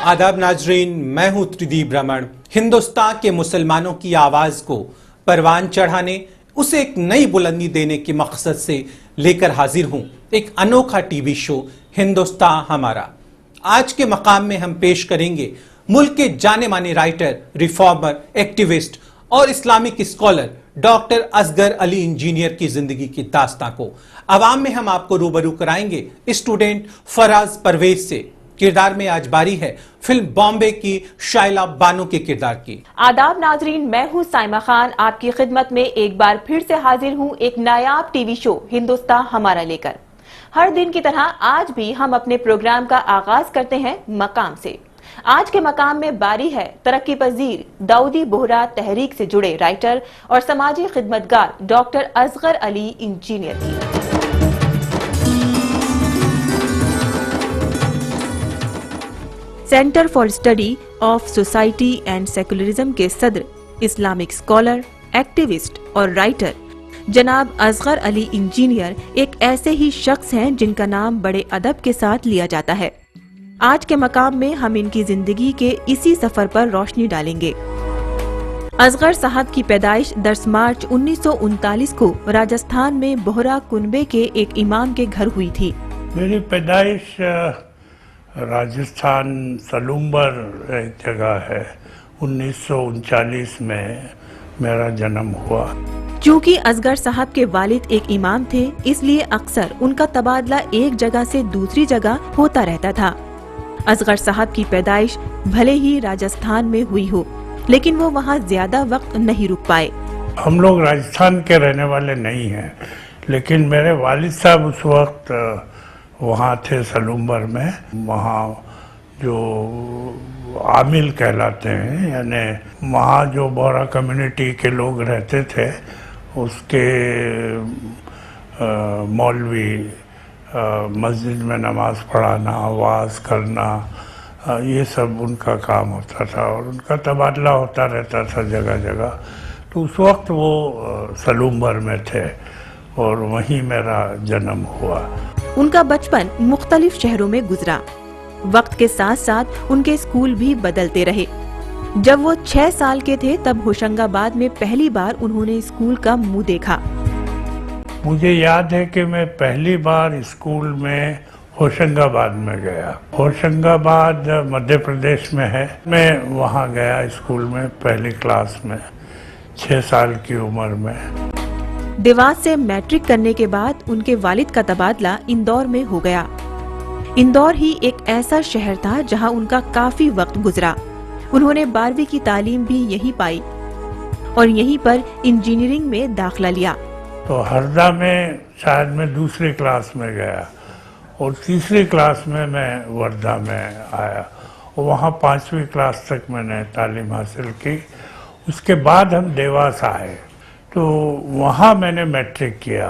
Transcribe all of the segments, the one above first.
आदाब नाजरीन, मैं हूं त्रिदीप ब्राह्मण। हिंदुस्तान के मुसलमानों की आवाज को परवान चढ़ाने, उसे एक नई बुलंदी देने के मकसद से लेकर हाजिर हूं एक अनोखा टीवी शो हिंदुस्तान हमारा। आज के मकाम में हम पेश करेंगे मुल्क के जाने माने राइटर, रिफॉर्मर, एक्टिविस्ट और Islamic scholar doctor Asghar Ali Engineer की जिंदगी की दास्तां को। अवाम में हम आपको रूबरू कराएंगे स्टूडेंट फराज परवेज से। किरदार में आज बारी है फिल्म बॉम्बे की शाइला बानो के किरदार की। आदाब नाजरीन, मैं हूं साइमा खान, आपकी खिदमत में एक बार फिर से हाजिर हूं एक नायाब टीवी शो हिंदुस्तान हमारा लेकर। हर दिन की तरह आज भी हम अपने प्रोग्राम का आगाज करते हैं मकाम से। आज के मकाम में बारी है तरक्की पजीर दाऊदी बोहरा तहरीक से जुड़े राइटर और समाजी खिदमतगार डॉक्टर असगर अली इंजीनियर की। Centre for study of society and secularism के सदर, इस्लामिक स्कॉलर, एक्टिविस्ट और राइटर जनाब असगर अली इंजीनियर एक ऐसे ही शख्स हैं जिनका नाम बड़े अदब के साथ लिया जाता है। आज के मकाम में हम इनकी जिंदगी के इसी सफर पर रोशनी डालेंगे। असगर साहब की पैदाइश 10 मार्च 1939 को राजस्थान में बोहरा कुनबे के एक इमाम के घर हुई थी। मेरी पैदाइश राजस्थान सलूम्बर एक जगह है। 1939 में मेरा जन्म हुआ। चूँकि असगर साहब के वालिद एक इमाम थे, इसलिए अक्सर उनका तबादला एक जगह से दूसरी जगह होता रहता था। असगर साहब की पैदाइश भले ही राजस्थान में हुई हो, लेकिन वो वहाँ ज्यादा वक्त नहीं रुक पाए। हम लोग राजस्थान के रहने वाले नहीं हैं, लेकिन मेरे वालिद साहब उस वक्त वहाँ थे सलूम्बर में। वहाँ जो आमिल कहलाते हैं, यानी वहाँ जो बोहरा कम्युनिटी के लोग रहते थे, उसके मौलवी मस्जिद में नमाज पढ़ाना, वाज करना, ये सब उनका काम होता था और उनका तबादला होता रहता था जगह जगह। तो उस वक्त वो सलूम्बर में थे और वहीं मेरा जन्म हुआ। उनका बचपन मुख्तलिफ शहरों में गुजरा। वक्त के साथ साथ उनके स्कूल भी बदलते रहे। जब वो 6 साल के थे तब होशंगाबाद में पहली बार उन्होंने स्कूल का मुंह देखा। मुझे याद है कि मैं पहली बार स्कूल में होशंगाबाद में गया। होशंगाबाद मध्य प्रदेश में है। मैं वहाँ गया स्कूल में पहली क्लास में 6 साल की उम्र में। देवास से मैट्रिक करने के बाद उनके वालिद का तबादला इंदौर में हो गया। इंदौर ही एक ऐसा शहर था जहां उनका काफी वक्त गुजरा। उन्होंने 12वीं की तालीम भी यहीं पाई और यहीं पर इंजीनियरिंग में दाखिला लिया। तो हरदा में शायद मैं दूसरी क्लास में गया और तीसरी क्लास में मैं वर्धा में आया और वहाँ 5वीं क्लास तक मैंने तालीम हासिल की। उसके बाद हम देवास आए तो वहाँ मैंने मैट्रिक किया।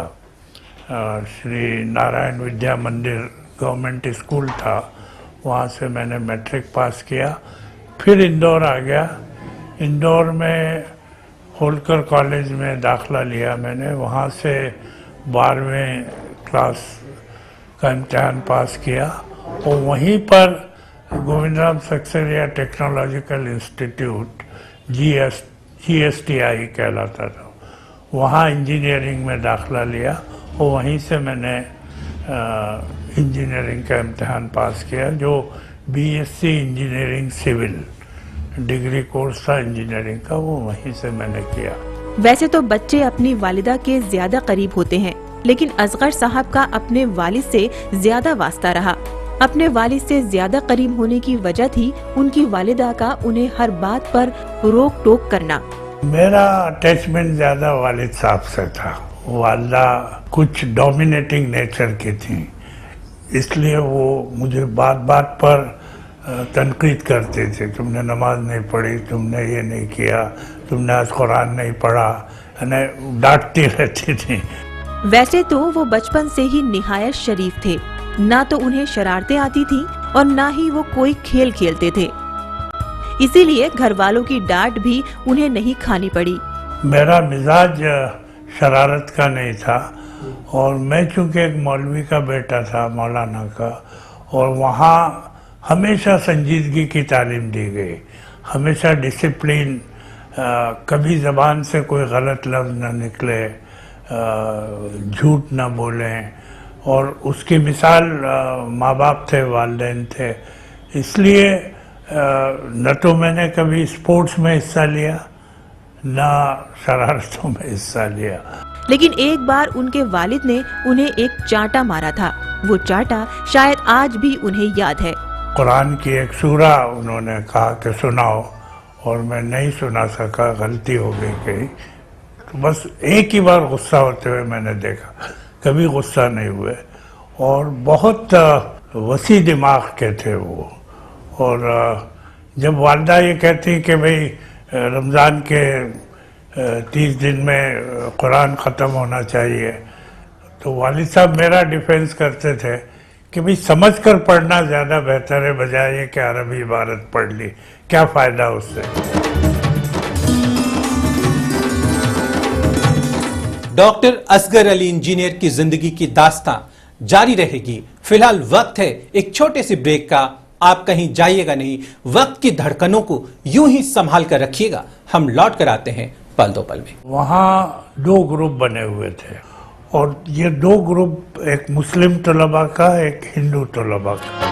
श्री नारायण विद्या मंदिर गवर्नमेंट स्कूल था, वहाँ से मैंने मैट्रिक पास किया। फिर इंदौर आ गया। इंदौर में होलकर कॉलेज में दाखिला लिया मैंने। वहाँ से 12वीं क्लास का इम्तिहान पास किया और वहीं पर Govindram Saksaria technological institute GSTI कहलाता था, वहाँ इंजीनियरिंग में दाखिला लिया और वहीं से मैंने इंजीनियरिंग का इम्तिहान पास किया, जो BSc engineering civil degree course था इंजीनियरिंग का, वो वहीं से मैंने किया। वैसे तो बच्चे अपनी वालिदा के ज्यादा करीब होते हैं, लेकिन असगर साहब का अपने वालिद से ज्यादा वास्ता रहा। अपने वालिद से ज्यादा करीब होने की वजह थी उनकी वालिदा का उन्हें हर बात पर रोक टोक करना। मेरा अटैचमेंट ज्यादा वालिद साहब से था। वालिदा कुछ डोमिनेटिंग नेचर की थी, इसलिए वो मुझे बात बात पर तनकीद करते थे। तुमने नमाज नहीं पढ़ी, तुमने ये नहीं किया, तुमने आज कुरान नहीं पढ़ा, डांटती रहती थी। वैसे तो वो बचपन से ही निहायत शरीफ थे। ना तो उन्हें शरारतें आती थी और ना ही वो कोई खेल खेलते थे, इसीलिए घर वालों की डांट भी उन्हें नहीं खानी पड़ी। मेरा मिजाज शरारत का नहीं था और मैं चूंकि एक मौलवी का बेटा था, मौलाना का, और वहाँ हमेशा संजीदगी की तालीम दी गई, हमेशा डिसिप्लिन, कभी ज़बान से कोई गलत लफ्ज़ ना निकले, झूठ ना बोलें, और उसकी मिसाल माँ बाप थे, वालिदैन थे। इसलिए न तो मैंने कभी स्पोर्ट्स में हिस्सा लिया, ना शरारतों में हिस्सा लिया। लेकिन एक बार उनके वालिद ने उन्हें एक चांटा मारा था। वो चांटा शायद आज भी उन्हें याद है। कुरान की एक सूरा उन्होंने कहा कि सुनाओ, और मैं नहीं सुना सका, गलती हो गई कहीं। तो बस एक ही बार गुस्सा होते हुए मैंने देखा, कभी गुस्सा नहीं हुए, और बहुत वसी दिमाग के थे वो। और जब वालिदा ये कहती कि भाई रमज़ान के 30 दिन में कुरान ख़त्म होना चाहिए, तो वालिद साहब मेरा डिफेंस करते थे कि भाई समझ कर पढ़ना ज़्यादा बेहतर है, बजाय ये कि अरबी इबारत पढ़ ली, क्या फ़ायदा उससे। डॉक्टर असगर अली इंजीनियर की जिंदगी की दास्तां जारी रहेगी। फिलहाल वक्त है एक छोटे से ब्रेक का। आप कहीं जाइएगा नहीं, वक्त की धड़कनों को यूं ही संभाल कर रखिएगा। हम लौट कर आते हैं पल दो पल में। वहाँ 2 ग्रुप बने हुए थे, और ये 2 ग्रुप, एक मुस्लिम तलबा का, एक हिंदू तलबा का।